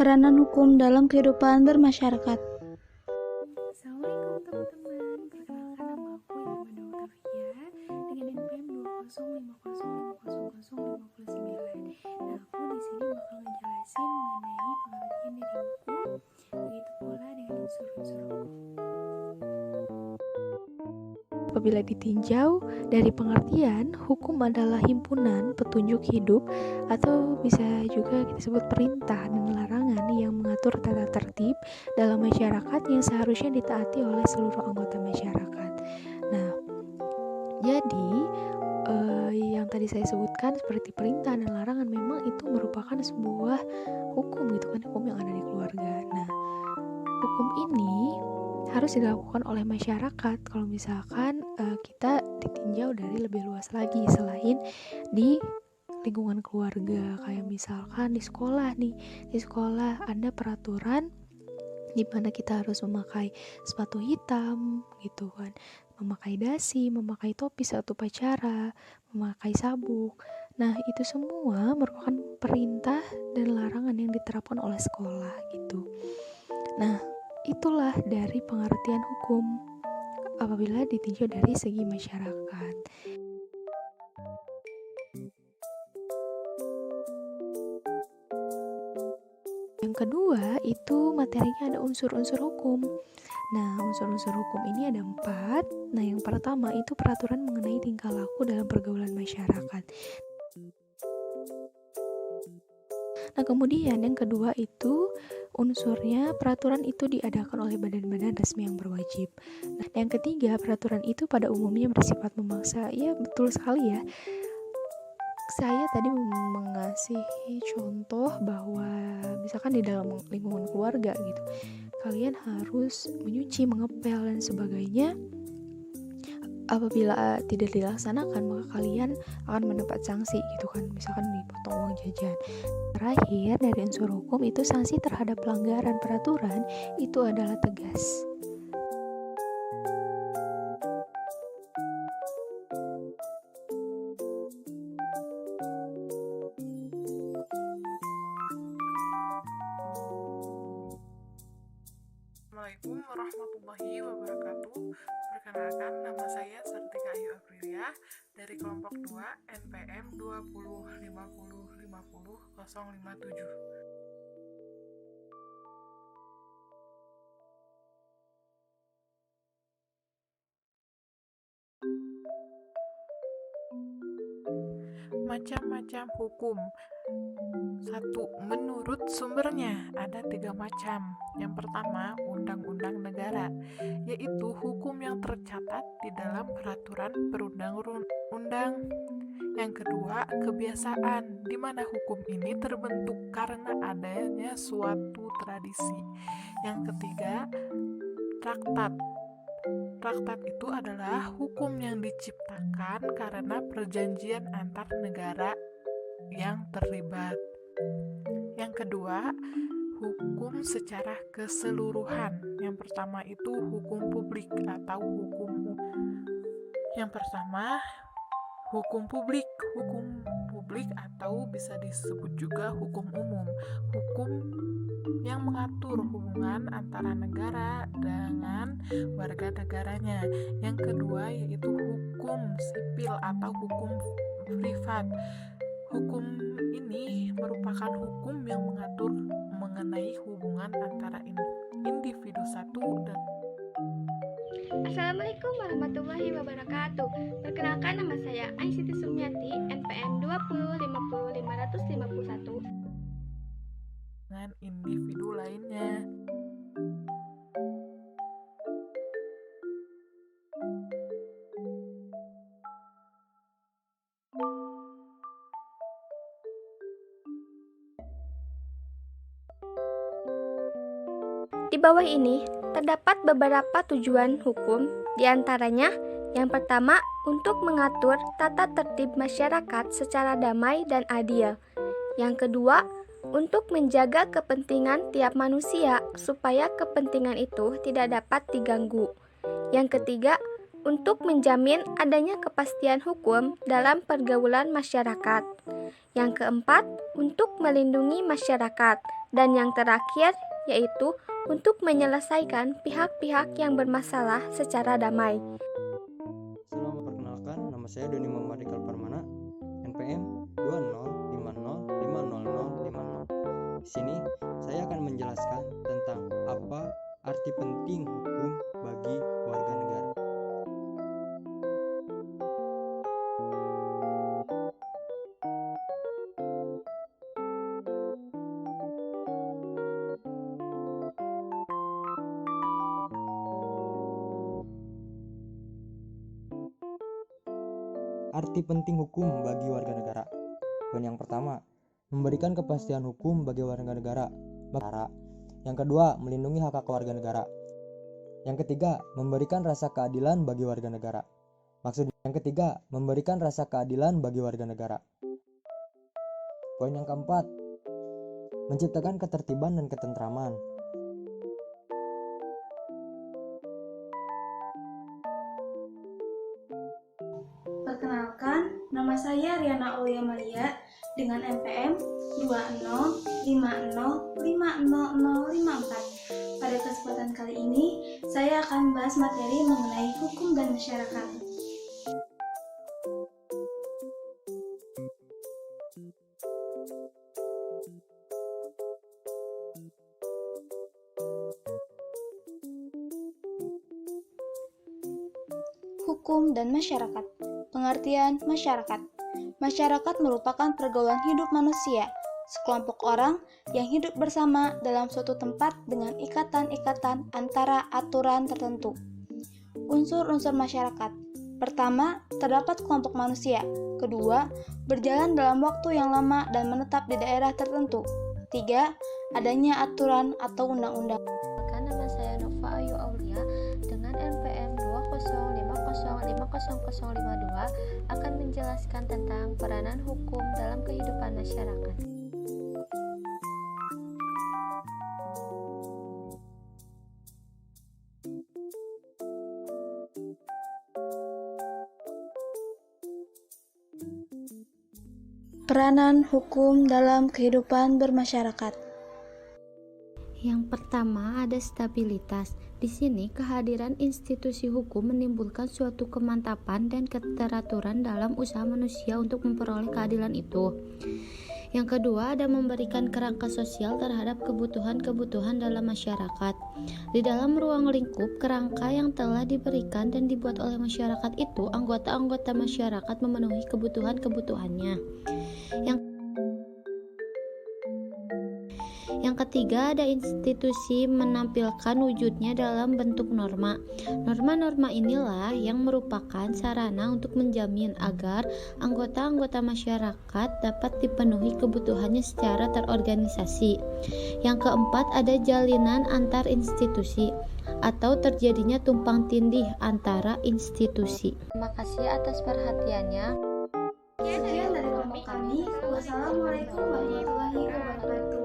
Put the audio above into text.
Peranan hukum dalam kehidupan bermasyarakat. Assalamualaikum teman-teman, perkenalkan nama aku Ilma Dautafia dengan NPM 20505005059. Nah, aku di sini bakal ngejelasin mengenai pengertian dari hukum, begitu pula dengan unsur-unsur hukum. Apabila ditinjau dari pengertian, hukum adalah himpunan petunjuk hidup atau bisa juga kita sebut perintah dan larangan yang mengatur tata tertib dalam masyarakat yang seharusnya ditaati oleh seluruh anggota masyarakat. Nah, jadi yang tadi saya sebutkan seperti perintah dan larangan memang itu merupakan sebuah hukum gitu kan, hukum yang ada di keluarga. Nah, hukum ini harus dilakukan oleh masyarakat kalau misalkan kita ditinjau dari lebih luas lagi selain di lingkungan keluarga. Kayak misalkan di sekolah nih, di sekolah ada peraturan di mana kita harus memakai sepatu hitam gitu kan, memakai dasi, memakai topi saat upacara, memakai sabuk. Nah, itu semua merupakan perintah dan larangan yang diterapkan oleh sekolah gitu. Nah, itulah dari pengertian hukum apabila ditinjau dari segi masyarakat. Yang kedua itu materinya ada unsur-unsur hukum. Nah, unsur-unsur hukum ini ada 4. Nah, yang pertama itu peraturan mengenai tingkah laku dalam pergaulan masyarakat. Nah, kemudian yang kedua itu unsurnya peraturan itu diadakan oleh badan-badan resmi yang berwajib. Nah, yang ketiga peraturan itu pada umumnya bersifat memaksa. Ya, betul sekali ya. Saya tadi mengasih contoh bahwa misalkan di dalam lingkungan keluarga gitu, kalian harus menyuci, mengepel dan sebagainya. Apabila tidak dilaksanakan, maka kalian akan mendapat sanksi gitu kan, misalkan dipotong uang jajan. Terakhir dari unsur hukum itu sanksi terhadap pelanggaran peraturan itu adalah tegas. Assalamualaikum warahmatullahi wabarakatuh. Perkenalkan, nama saya Sartika Ayu Aprilia dari kelompok 2 NPM 205050057. Macam-macam hukum. 1. Menurut sumbernya ada 3 macam. Yang pertama, undang-undang negara, yaitu hukum yang tercatat di dalam peraturan perundang-undang. Yang kedua, kebiasaan, di mana hukum ini terbentuk karena adanya suatu tradisi. Yang ketiga, traktat. Traktat itu adalah hukum yang diciptakan karena perjanjian antar negara yang terlibat. Yang kedua, hukum secara keseluruhan. Yang pertama itu hukum publik atau hukum umum. Yang pertama, hukum publik. Hukum publik atau bisa disebut juga hukum umum. Hukum yang mengatur hubungan antara negara dengan warga negaranya. Yang kedua yaitu hukum sipil atau hukum privat. Hukum ini merupakan hukum yang mengatur mengenai hubungan antara individu satu dan Assalamualaikum warahmatullahi wabarakatuh. Perkenalkan, nama saya Aisyiti Sumiati, NPM 2050551 dengan individu lainnya. Di bawah ini terdapat beberapa tujuan hukum, di antaranya yang pertama untuk mengatur tata tertib masyarakat secara damai dan adil. Yang kedua, untuk menjaga kepentingan tiap manusia supaya kepentingan itu tidak dapat diganggu. Yang ketiga, untuk menjamin adanya kepastian hukum dalam pergaulan masyarakat. Yang keempat, untuk melindungi masyarakat. Dan yang terakhir, yaitu untuk menyelesaikan pihak-pihak yang bermasalah secara damai. Selamat perkenalkan, nama saya Doni Muhammad Ikal Permana, NPM 2050500050. Di sini saya akan menjelaskan tentang apa arti penting hukum bagi warga negara. Arti penting hukum bagi warga negara. Poin yang pertama, memberikan kepastian hukum bagi warga negara. Yang kedua, melindungi hak-hak warga negara. Yang ketiga, memberikan rasa keadilan bagi warga negara. Yang ketiga, memberikan rasa keadilan bagi warga negara. Poin yang keempat, menciptakan ketertiban dan ketentraman. Perkenalkan, nama saya Riana Aulia Maria dengan NPM 2050500054. Pada kesempatan kali ini, saya akan membahas materi mengenai hukum dan masyarakat. Hukum dan masyarakat. Pengertian masyarakat. Masyarakat merupakan pergaulan hidup manusia, sekelompok orang yang hidup bersama dalam suatu tempat dengan ikatan-ikatan antara aturan tertentu. Unsur-unsur masyarakat. Pertama, terdapat kelompok manusia. Kedua, berjalan dalam waktu yang lama dan menetap di daerah tertentu. Tiga, adanya aturan atau undang-undang. Nama saya Nova Ayu Aulia dengan NPM 2050500052 akan menjelaskan tentang peranan hukum dalam kehidupan masyarakat. Peranan hukum dalam kehidupan bermasyarakat. Yang pertama ada stabilitas. Di sini kehadiran institusi hukum menimbulkan suatu kemantapan dan keteraturan dalam usaha manusia untuk memperoleh keadilan itu. Yang kedua ada memberikan kerangka sosial terhadap kebutuhan-kebutuhan dalam masyarakat. Di dalam ruang lingkup kerangka yang telah diberikan dan dibuat oleh masyarakat itu, anggota-anggota masyarakat memenuhi kebutuhan-kebutuhannya. Yang ketiga ada institusi menampilkan wujudnya dalam bentuk norma. Norma-norma inilah yang merupakan sarana untuk menjamin agar anggota-anggota masyarakat dapat dipenuhi kebutuhannya secara terorganisasi. Yang keempat ada jalinan antar institusi atau terjadinya tumpang tindih antara institusi. Terima kasih atas perhatiannya. Sekian dari kelompok kami. Wassalamualaikum warahmatullahi wabarakatuh.